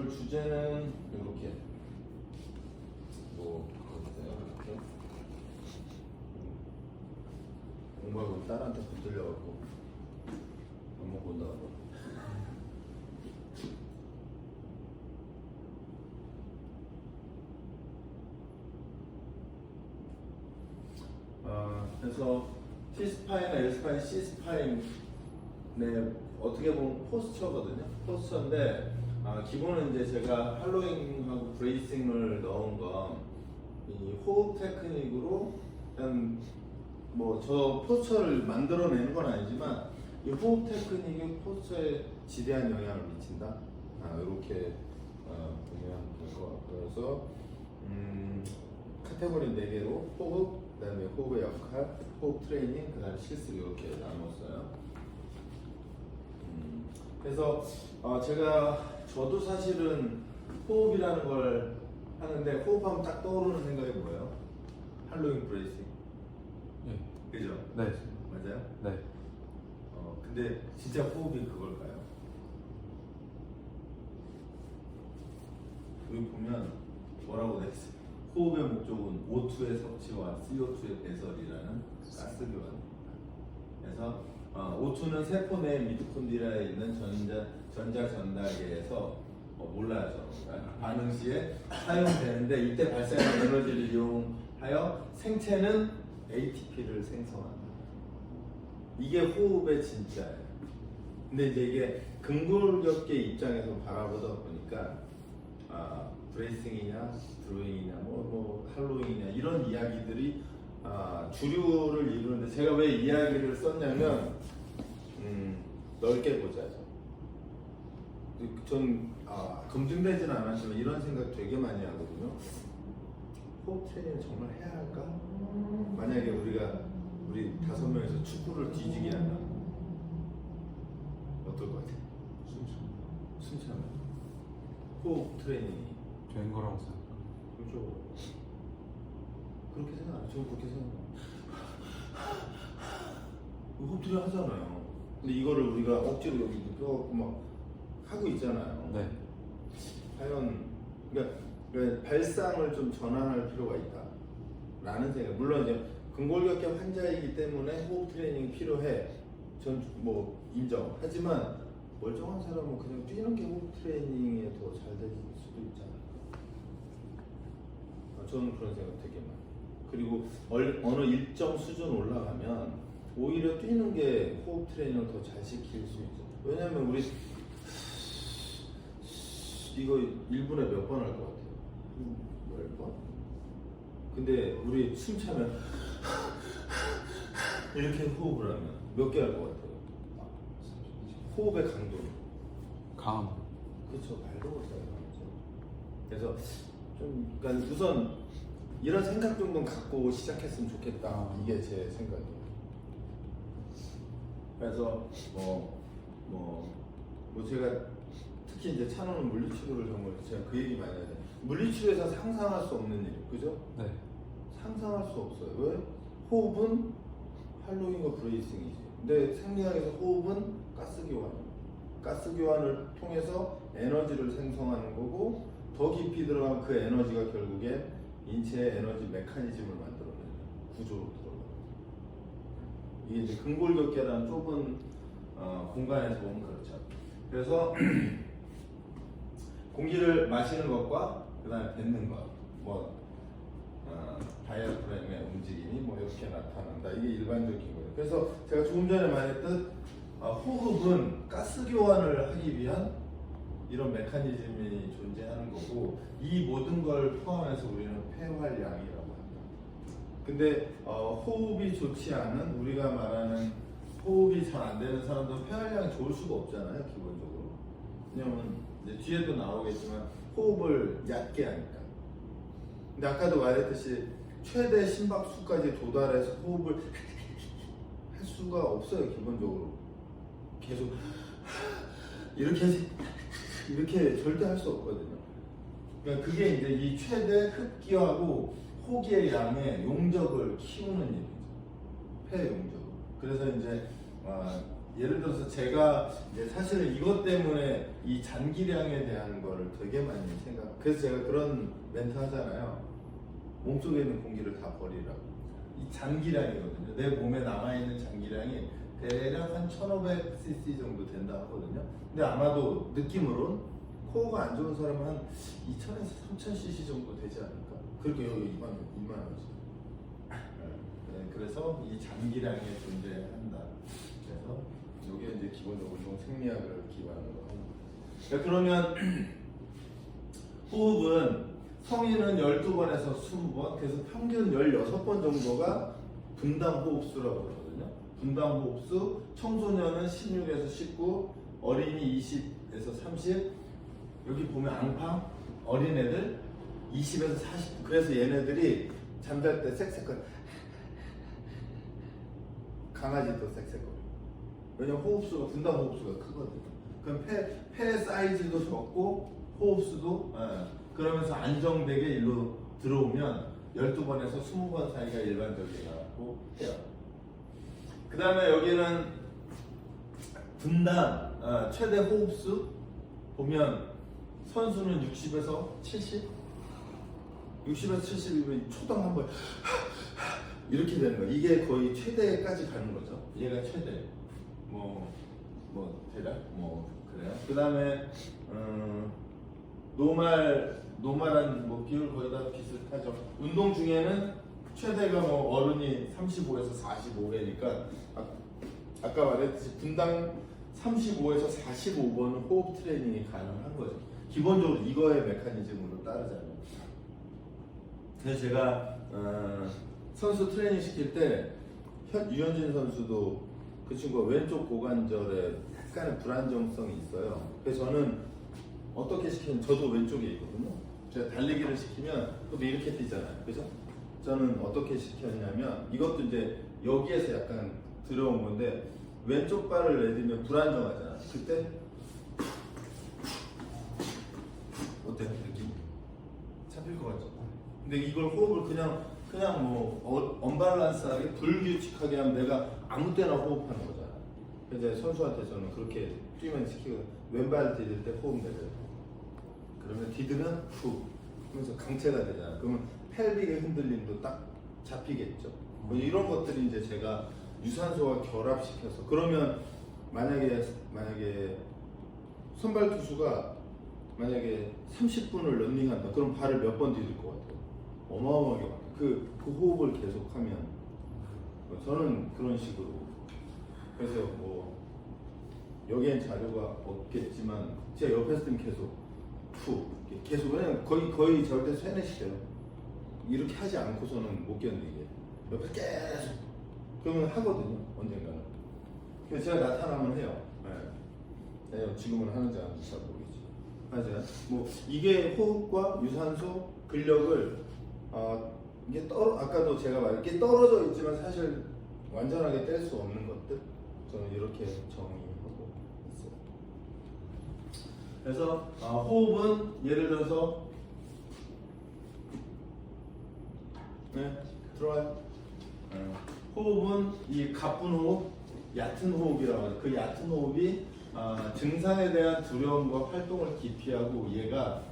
오늘 주제는 이렇게 뭐 어떠세요? 이렇게 공부하고 딸한테 붙들려갖고 밥 먹고 온다고. 그래서 T스파인과 L스파인, C스파인의 어떻게 보면 포스처거든요. 포스처인데 기본은 이제 제가 할로잉하고 브레이싱을 넣은 건 이 호흡 테크닉으로 그냥 뭐 저 포스처를 만들어내는 건 아니지만 이 호흡 테크닉이 포스처에 지대한 영향을 미친다. 이렇게 보면 될 것 같고요. 그래서 카테고리 4개로 호흡, 그 다음에 호흡의 역할, 호흡 트레이닝, 그 다음에 실습 이렇게 나눴어요. 그래서 저도 사실은 호흡이라는 걸 하는데 호흡하면 딱 떠오르는 생각이 뭐예요? 할로잉 브레이싱. 예. 그죠? 네. 맞아요? 네. 근데 진짜 호흡이 그걸까요? 여기 보면 뭐라고 돼 있어요? 호흡의 목적은 O2의 섭취와 CO2의 배설이라는 가스 교환입니다. 그래서 O2는 세포 내 미토콘드리아에 있는 전자 전달계에서 몰라요. 반응 시에 사용되는데 이때 발생한 에너지를 이용하여 생체는 ATP를 생성한다. 이게 호흡의 진짜예요. 근데 이제 이게 근골격계 입장에서 바라보다 보니까 브레이싱이냐, 드로잉이냐, 뭐 할로잉이냐 이런 이야기들이 주류를 이루는데 제가 왜 이야기를 썼냐면 넓게 보자죠. 전 검증되지는 않았지만 이런 생각 되게 많이 하거든요. 호흡 트레이닝 정말 해야 할까? 만약에 우리 5명이서 축구를 뒤지게 하면 어떨 것 같아요? 숨차면 호흡 트레이닝이 된 거라고 생각합니다. 그렇죠. 그렇게 생각해요. 저는 그렇게 생각해요. 호흡 트레이닝 하잖아요. 근데 이거를 우리가 억지로 여기 눕혀갖고 막 하고 있잖아요. 네. 과연 그러니까 발상을 좀 전환할 필요가 있다라는 생각. 물론 이제 근골격계 환자이기 때문에 호흡 트레이닝이 필요해. 전 뭐 인정. 하지만 멀쩡한 사람은 그냥 뛰는 게 호흡 트레이닝에 더 잘 될 수도 있잖아요. 저는 그런 생각 되게 많아요. 그리고 어느 일정 수준 올라가면 오히려 뛰는 게 호흡 트레이닝을 더 잘 시킬 수 있죠. 왜냐면 우리 이거 1분에 몇 번 할 것 같아요? 10번? 근데 우리 숨 차면 이렇게 호흡을 하면 몇 개 할 것 같아요? 호흡의 강도. 감. 그렇죠. 말도 못해요. 그래서 좀 그러니까 우선 이런 생각 정도는 갖고 시작했으면 좋겠다. 이게 제 생각이에요. 그래서 제가 특히 이제 찬호는 물리치료를 정말 제가 그 얘기 많이 하잖아요. 물리치료에서 상상할 수 없는 일, 그죠? 네. 상상할 수 없어요. 왜? 호흡은 할로잉과 브레이싱이지. 근데 생리학에서 호흡은 가스 교환. 가스 교환을 통해서 에너지를 생성하는 거고 더 깊이 들어가면 그 에너지가 결국에 인체의 에너지 메커니즘을 만들어내는 구조로 들어가요. 이게 이제 근골격계라는 좁은 공간에서 보면 그렇죠. 그래서 공기를 마시는 것과 그 다음에 뱉는 것, 다이아프램의 움직임이 이렇게 나타난다. 이게 일반적인 거예요. 그래서 제가 조금 전에 말했듯 호흡은 가스 교환을 하기 위한 이런 메커니즘이 존재하는 거고 이 모든 걸 포함해서 우리는 폐활량이라고 합니다. 근데 호흡이 좋지 않은 우리가 말하는 호흡이 잘 안 되는 사람들은 폐활량이 좋을 수가 없잖아요, 기본적으로. 왜냐면 이제 뒤에도 나오겠지만 호흡을 얕게 하니까. 근데 아까도 말했듯이 최대 심박수까지 도달해서 호흡을 할 수가 없어요, 기본적으로. 계속 이렇게 절대 할 수 없거든요. 그러니까 그게 이제 이 최대 흡기하고 호기의 양의 용적을 키우는 일이죠. 폐 용적. 그래서 이제 예를 들어서 제가 이제 사실은 이것 때문에 이 잔기량에 대한 거를 되게 많이 그래서 제가 그런 멘트 하잖아요. 몸속에 있는 공기를 다 버리라고. 이 잔기량이거든요. 내 몸에 남아있는 잔기량이 대략 한 1500cc 정도 된다 하거든요. 근데 아마도 느낌으론 코어가 안 좋은 사람은 한 2000에서 3000cc 정도 되지 않을까? 그렇게 여기 이만하지. 네, 그래서 이 잔기량이 존재한다. 그래서 이게 이제 기본적으로 운동 생리학을 기반으로 하는 거예요. 자, 그러면 호흡은 성인은 12번에서 20번, 그래서 평균 16번 정도가 분당 호흡수라고 그러거든요. 분당 호흡수, 청소년은 16에서 19, 어린이 20에서 30, 여기 보면 앙팡, 어린애들 20에서 40, 그래서 얘네들이 잠잘 때 쌕쌕거려. 강아지도 쌕쌕거려. 왜냐면 호흡수가, 분당 호흡수가 크거든요. 그럼 폐 사이즈도 적고 호흡수도 그러면서 안정되게 일로 들어오면 12번에서 20번 사이가 일반적이라고 해요. 그 다음에 여기는 분당 최대 호흡수 보면 선수는 60에서 70? 60에서 70이면 초당 한번 이렇게 되는 거예요. 이게 거의 최대까지 가는 거죠. 얘가 최대. 대략 그래요. 그 다음에 노말한 비율 거의 다 비슷하죠. 운동 중에는 최대가 어른이 35에서 45회니까 아까 말했듯이 분당 35에서 45번 호흡 트레이닝이 가능한 거죠. 기본적으로 이거의 메커니즘으로 따르자면. 그래서 제가 선수 트레이닝 시킬 때 유현진 선수도 그 친구가 왼쪽 고관절에 약간의 불안정성이 있어요. 그래서 저는 어떻게 시키면 저도 왼쪽에 있거든요. 제가 달리기를 시키면 또 이렇게 뛰잖아요. 그죠? 저는 어떻게 시켰냐면 이것도 이제 여기에서 약간 들어온 건데 왼쪽 발을 내딛으면 불안정하잖아. 그때 어때? 느낌? 잡힐 것 같죠? 근데 이걸 호흡을 그냥 언밸런스하게 불규칙하게 하면 내가 아무 때나 호흡하는 거잖아. 그래서 선수한테 저는 그렇게 뛰면 시키거든. 왼발 디딜 때 호흡 내려요. 그러면 디드면 후 그러면서 강체가 되잖아. 그러면 펠빅의 흔들림도 딱 잡히겠죠. 뭐 이런 것들이 이제 제가 유산소와 결합시켜서 그러면 만약에 선발 투수가 만약에 30분을 런닝한다. 그럼 발을 몇 번 디딜 것 같아요? 어마어마하게 많아요. 그 호흡을 계속하면 저는 그런 식으로 그래서 여기엔 자료가 없겠지만 제가 옆에서 뛰면 계속 왜냐면 거의 절대 세뇌시켜요. 이렇게 하지 않고서는 못 견디게 옆에서 계속 그러면 하거든요. 언젠가는. 그래서 제가 나타나면 해요. 네. 지금은 하는지 안 하는지 잘 모르겠지. 하지만 이게 호흡과 유산소 근력을 이게 아까도 제가 이게 떨어져 있지만 사실 완전하게 뗄 수 없는 것들 저는 이렇게 정의하고 있어요. 그래서 호흡은 예를 들어서 들어와요. 호흡은 이 가쁜 호흡, 얕은 호흡이라고 하죠. 그 얕은 호흡이 증상에 대한 두려움과 활동을 기피하고 얘가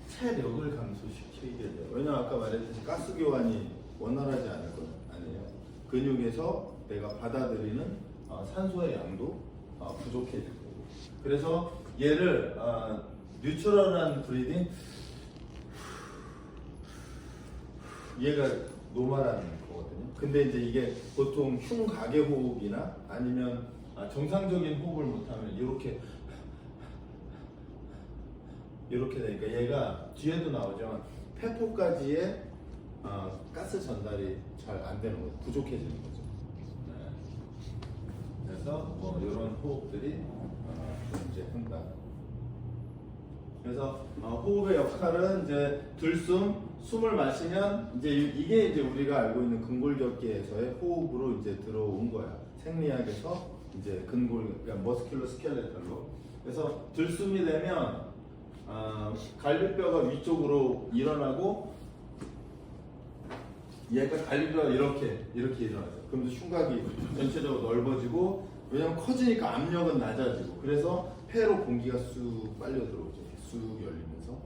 체력을 감소시키게 돼요. 왜냐면 아까 말했듯이 가스 교환이 원활하지 않을 건 아니에요. 근육에서 내가 받아들이는 산소의 양도 부족해질 거고. 그래서 얘를 뉴트럴한 브리딩, 얘가 노멀한 거거든요. 근데 이제 이게 보통 흉가계 호흡이나 아니면 정상적인 호흡을 못하면 이렇게 되니까 얘가 뒤에도 나오지만 폐포까지의 가스 전달이 잘 안 되는 거죠. 부족해지는 거죠. 네. 그래서 이런 호흡들이 존재한다. 그래서 호흡의 역할은 이제 숨을 마시면 이게 이제 우리가 알고 있는 근골격계에서의 호흡으로 이제 들어온 거야. 생리학에서 이제 그러니까 머스큘러 스켈레탈로. 그래서 들숨이 되면 갈비뼈가 위쪽으로 일어나고 얘가 갈비뼈가 이렇게 일어나죠. 그러면서 흉곽이 전체적으로 넓어지고 왜냐면 커지니까 압력은 낮아지고 그래서 폐로 공기가 쑥 빨려 들어오죠. 쑥 열리면서.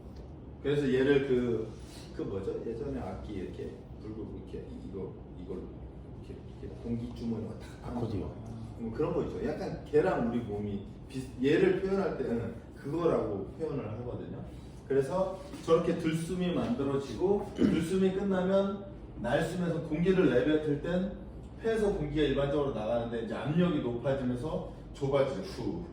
그래서 얘를 그 뭐죠? 예전에 악기 이렇게 불고 이렇게 이걸 이렇게 공기 주머니 왔다 갔다 아코디언. 그런 거 있죠. 약간 걔랑 우리 몸이 얘를 표현할 때는 그거라고 표현을 하거든요. 그래서 저렇게 들숨이 만들어지고 들숨이 끝나면 날숨에서 공기를 내뱉을 땐 폐에서 공기가 일반적으로 나가는데 이제 압력이 높아지면서 좁아지죠.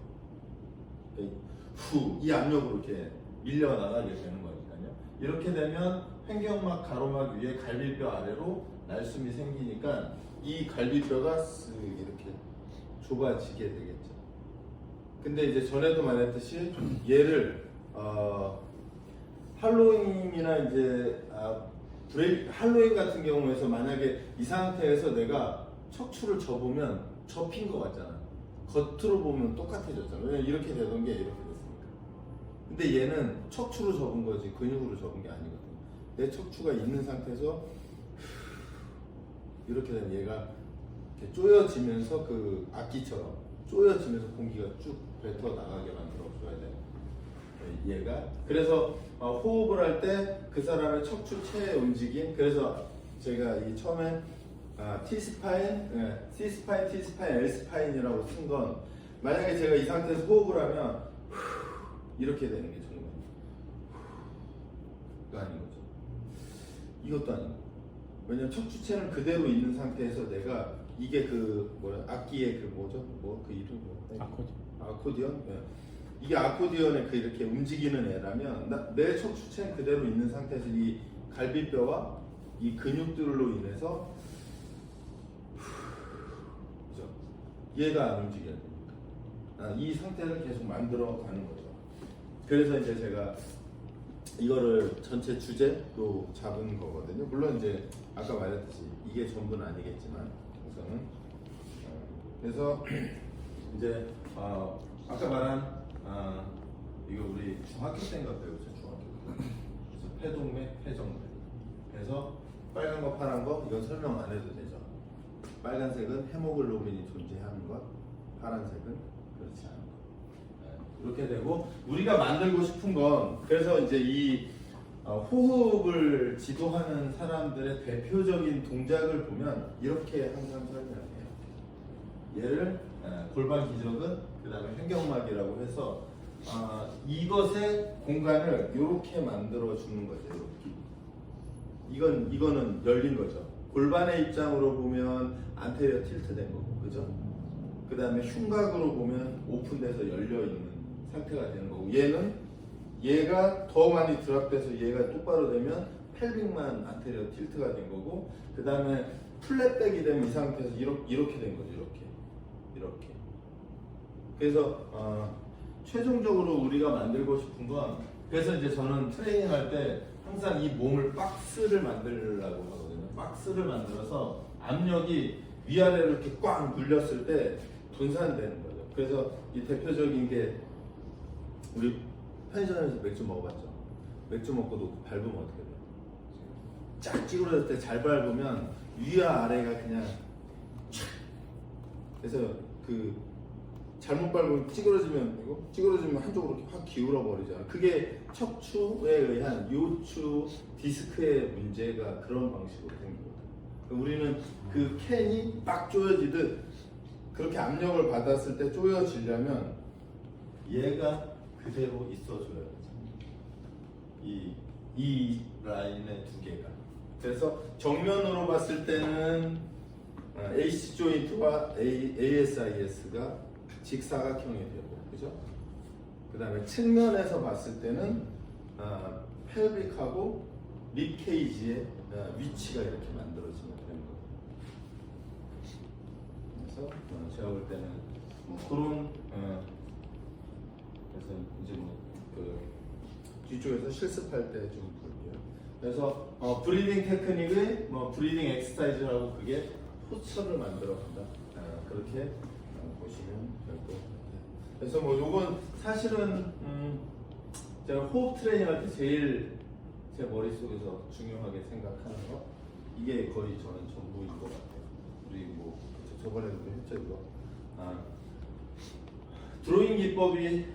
이 압력으로 이렇게 밀려 나가게 되는 거니까요. 이렇게 되면 횡격막 가로막 위에 갈비뼈 아래로 날숨이 생기니까 이 갈비뼈가 쓱 이렇게 좁아지게 되겠죠. 근데 이제 전에도 말했듯이 얘를 할로윈이나 이제 할로윈 같은 경우에서 만약에 이 상태에서 내가 척추를 접으면 접힌 것 같잖아. 겉으로 보면 똑같아졌잖아. 왜냐면 이렇게 되던 게 이렇게 됐으니까. 근데 얘는 척추로 접은 거지 근육으로 접은 게 아니거든. 내 척추가 있는 상태에서 이렇게 되면 얘가 이렇게 쪼여지면서 그 악기처럼 쪼여지면서 공기가 쭉 뱉어 나가게 만들어줘야 돼. 얘가 그래서 호흡을 할 때 그 사람의 척추체의 움직임. 그래서 제가 이 처음에 T 스파인, C 스파인, T 스파인, L 스파인이라고 쓴 건 만약에 제가 이 상태에서 호흡을 하면 이렇게 되는 게 정말 이거 아닌 거죠. 이것도 아니고 왜냐면 척추체는 그대로 있는 상태에서 내가 이게 그 뭐야 악기의 그 뭐죠? 뭐 그 이름 뭐? 아코디언? 네. 이게 아코디언의 그 이렇게 움직이는 애라면 내 척추체는 그대로 있는 상태에서 이 갈비뼈와 이 근육들로 인해서 그죠? 얘가 안 움직여야 됩니다. 이 상태를 계속 만들어 가는 거죠. 그래서 이제 제가 이거를 전체 주제로 잡은 거거든요. 물론 이제 아까 말했듯이 이게 전부는 아니겠지만 우선은 그래서 이제 아까 말한 이거 우리 중학교 때인가 배우죠. 중학교 때. 그래서 폐동맥, 폐정맥. 그래서 빨간 거, 파란 거 이건 설명 안 해도 되죠. 빨간색은 헤모글로빈이 존재하는 것, 파란색은 그렇지 않은 것. 이렇게 되고 우리가 만들고 싶은 건 그래서 이제 이 호흡을 지도하는 사람들의 대표적인 동작을 보면 이렇게 항상 설명해요. 얘를 골반 기적은 그 다음에 횡격막이라고 해서 이것의 공간을 이렇게 만들어 주는 거죠. 이렇게. 이거는 열린 거죠. 골반의 입장으로 보면 안테리어 틸트된 거고, 그죠? 그 다음에 흉곽으로 보면 오픈돼서 열려 있는 상태가 되는 거고, 얘가 더 많이 드랍돼서 얘가 똑바로 되면 펠빅만 안테리어 틸트가 된 거고, 그 다음에 플랫백이 되면 이 상태에서 이렇게 된 거죠. 이렇게. 그래서 최종적으로 우리가 만들고 싶은 건 그래서 이제 저는 트레이닝 할 때 항상 이 몸을 박스를 만들려고 하거든요. 박스를 만들어서 압력이 위아래로 이렇게 꽉 눌렸을 때 분산되는 거죠. 그래서 이 대표적인 게 우리 편의점에서 맥주 먹어봤죠. 맥주 먹고 놓고 밟으면 어떻게 돼요? 쫙 찌그러질 때 잘 밟으면 위와 아래가 그냥 촥. 그래서 그 잘못 밟으면 찌그러지면 한쪽으로 이렇게 확 기울어 버리잖아. 그게 척추에 의한 요추 디스크의 문제가 그런 방식으로 생기거든. 우리는 그 캔이 막 조여지듯 그렇게 압력을 받았을 때 조여지려면 얘가 그대로 있어줘야 돼. 이 라인의 두 개가. 그래서 정면으로 봤을 때는 AC 조인트와 ASIS가 직사각형이 되고, 그죠? 그 다음에 측면에서 봤을 때는 펠빅하고 립케이지의 위치가 이렇게 만들어지면 되는 거예요. 그래서 제가 볼 때는 그런 그래서 이제 그 뒤쪽에서 실습할 때 좀 볼게요. 그래서 브리딩 테크닉의 브리딩 엑서사이즈라고 그게 포스처를 만들어 간다. 그렇게 보시면 될 것 같아요. 그래서 요건 사실은 제가 호흡 트레이닝 할 때 제일 제 머릿속에서 중요하게 생각하는 거 이게 거의 저는 전부인 것 같아요. 우리 저번에도 했죠 이거. 드로잉 기법이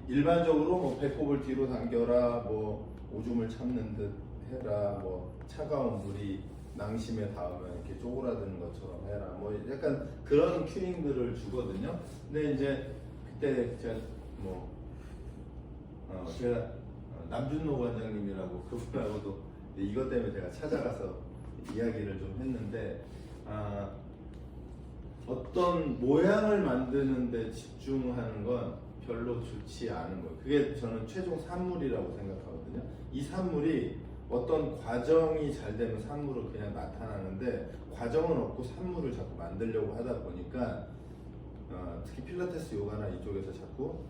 일반적으로 뭐 배꼽을 뒤로 당겨라, 뭐 오줌을 참는 듯 해라, 뭐 차가운 물이 낭심에 닿으면 이렇게 쪼그라드는 것처럼 해라, 뭐 약간 그런 큐잉들을 주거든요. 근데 이제 그때 제가 제가 남준노 관장님이라고 그분하고도 이것 때문에 제가 찾아가서 이야기를 좀 했는데, 어떤 모양을 만드는 데 집중하는 건 별로 좋지 않은 거예요. 그게 저는 최종 산물이라고 생각하거든요. 이 산물이 어떤 과정이 잘 되면 산물은 그냥 나타나는데, 과정은 없고 산물을 자꾸 만들려고 하다 보니까 특히 필라테스 요가나 이쪽에서 자꾸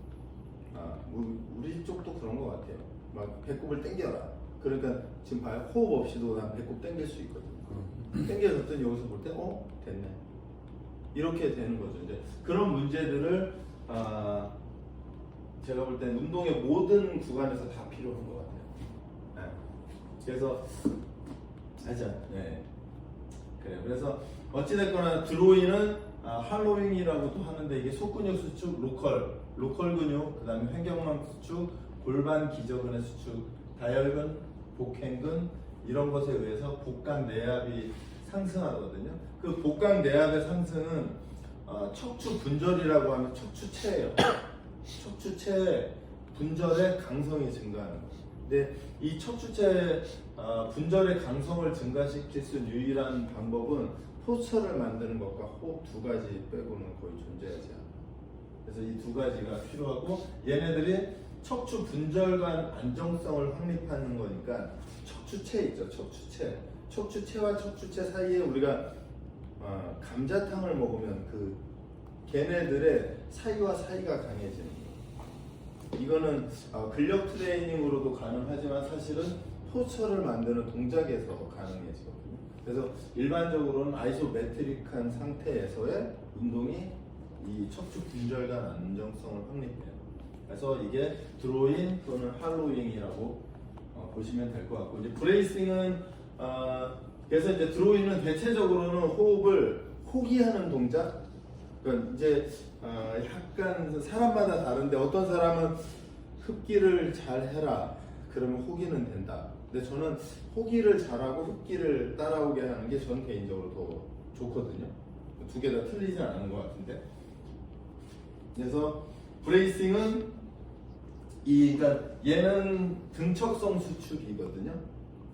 우리 쪽도 그런 것 같아요. 막 배꼽을 당겨라. 그러니까 지금 봐요. 호흡 없이도 난 배꼽 당길 수 있거든요. 당겨졌더니 여기서 볼 때 됐네. 이렇게 되는 거죠. 이제 그런 문제들을 제가 볼 땐 운동의 모든 구간에서 다 필요한 것 같아요. 네. 그래서 하자. 네. 그래요. 그래서 어찌됐거나 드로잉은 할로윙이라고도 하는데, 이게 속근육 수축, 로컬 근육, 그 다음에 횡격막 수축, 골반 기저근의 수축, 다혈근, 복행근 이런 것에 의해서 복강 내압이 상승하거든요. 그 복강 내압의 상승은 척추 분절이라고 하면 척추체예요. 척추체 분절의 강성이 증가하는 거예요. 근데 이 척추체 분절의 강성을 증가시킬 수 있는 유일한 방법은 포스처를 만드는 것과 호흡 두 가지 빼고는 거의 존재하지 않아요. 그래서 이 두 가지가 필요하고, 얘네들이 척추 분절간 안정성을 확립하는 거니까, 척추체 있죠, 척추체. 척추체와 척추체 사이에 우리가 감자탕을 먹으면 그 걔네들의 사이와 사이가 강해지는 거예요. 이거는 근력 트레이닝으로도 가능하지만 사실은 포스처를 만드는 동작에서 가능해지거든요. 그래서 일반적으로는 아이소메트릭한 상태에서의 운동이 이 척추 분절간 안정성을 확립해요. 그래서 이게 드로잉 또는 할로잉이라고 보시면 될 것 같고, 이제 브레이싱은 그래서 이제 드로잉은 대체적으로는 호흡을 호기하는 동작. 그러니까 이제 약간 사람마다 다른데, 어떤 사람은 흡기를 잘 해라 그러면 호기는 된다. 근데 저는 호기를 잘하고 흡기를 따라오게 하는 게 전 개인적으로 더 좋거든요. 두 개 다 틀리지 않은 것 같은데. 그래서 브레이싱은 그러니까 얘는 등척성 수축이거든요.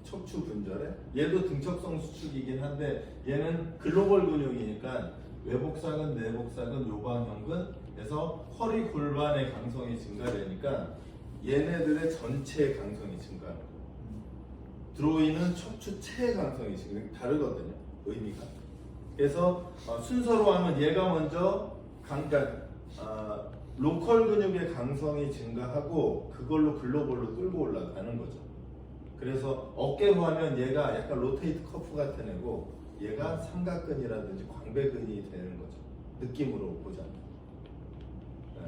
척추 분절에. 얘도 등척성 수축이긴 한데, 얘는 글로벌 근육이니까 외복사근, 내복사근, 요방형근에서 허리 골반의 강성이 증가되니까 얘네들의 전체 강성이 증가하는 거예요. 드로잉은 척추체 강성이 다르거든요, 의미가. 그래서 순서로 하면 얘가 먼저 로컬 근육의 강성이 증가하고 그걸로 글로벌로 끌고 올라가는 거죠. 그래서 어깨로 하면 얘가 약간 로테이트 커프 같은 애고, 얘가 삼각근이라든지 광배근이 되는 거죠. 느낌으로 보자면. 네.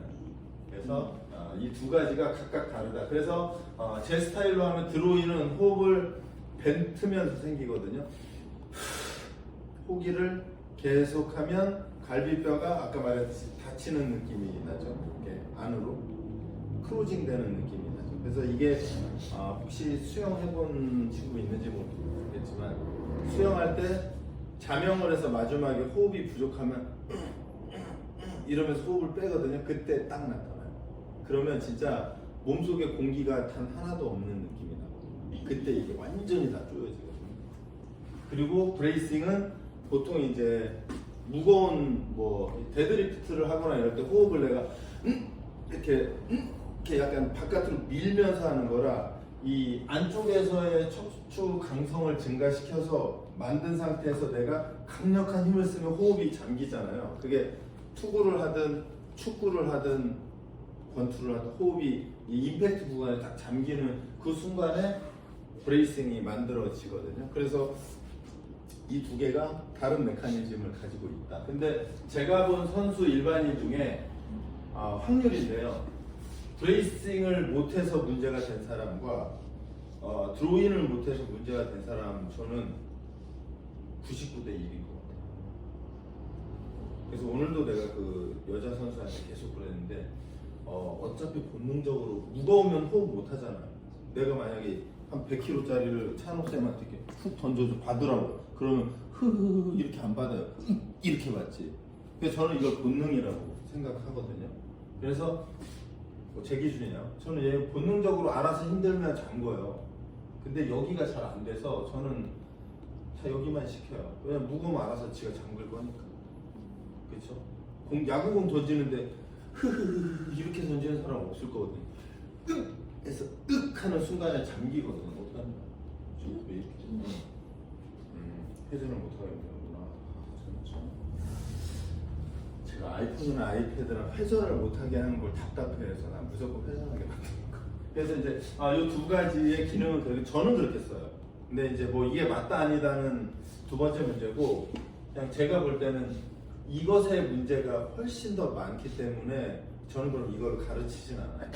그래서 이 두 가지가 각각 다르다. 그래서 제 스타일로 하면 드로잉은 호흡을 뱉으면서 생기거든요. 호기를 계속하면 갈비뼈가 아까 말했듯이 닫히는 느낌이 나죠. 이렇게 안으로 크로징 되는 느낌이 나죠. 그래서 이게 혹시 수영해본 친구 있는지 모르겠지만, 수영할 때 자명을 해서 마지막에 호흡이 부족하면 이러면서 호흡을 빼거든요. 그때 딱 나타나요. 그러면 진짜 몸속에 공기가 단 하나도 없는 느낌이 나거든요. 그때 이게 완전히 다 쪼여지거든요. 그리고 브레이싱은 보통 이제 무거운 데드리프트를 하거나 이럴 때 호흡을 내가 이렇게 약간 바깥으로 밀면서 하는 거라, 이 안쪽에서의 척추 강성을 증가시켜서 만든 상태에서 내가 강력한 힘을 쓰면 호흡이 잠기잖아요. 그게 투구를 하든 축구를 하든 권투를 하든 호흡이 이 임팩트 구간에 딱 잠기는 그 순간에 브레이싱이 만들어지거든요. 그래서 이 두 개가 다른 메커니즘을 가지고 있다. 근데 제가 본 선수 일반인 중에 확률인데요, 브레이싱을 못해서 문제가 된 사람과 드로잉을 못해서 문제가 된 사람, 저는 99대 1인 것 같아요. 그래서 오늘도 내가 그 여자 선수한테 계속 그랬는데 어차피 본능적으로 무거우면 호흡 못 하잖아. 내가 만약에 한 100kg짜리를 찬호 쌤한테 이렇게 훅 던져서 받으라고 그러면 흐흐흐 이렇게 안 받아요. 이렇게 받지. 그래서 저는 이걸 본능이라고 생각하거든요. 그래서 제 기준이에요. 저는 얘 본능적으로 알아서 힘들면 잠궈요. 근데 여기가 잘 안 돼서 저는 자 여기만 시켜요. 왜냐면 무거우면 알아서 지가 잠글 거니까. 그렇죠? 야구공 던지는데 흐흐흐 이렇게 던지는 사람 없을 거거든요. 으 해서 으 하는 순간에 잠기거든요. 어떡하냐? 왜 이렇게? 회전을 못 하겠구나. 제가 아이폰이나 아이패드랑 회전을 못 하게 하는 걸 답답해해서 난 무조건 회전하게 만드는 거. 그래서 이제 이 두 가지의 기능은 되게 저는 그렇게 써요. 근데 이제 뭐 이게 맞다 아니다는 두 번째 문제고 그냥 제가 볼 때는 이것의 문제가 훨씬 더 많기 때문에 저는 그럼 이걸 가르치진 않아요.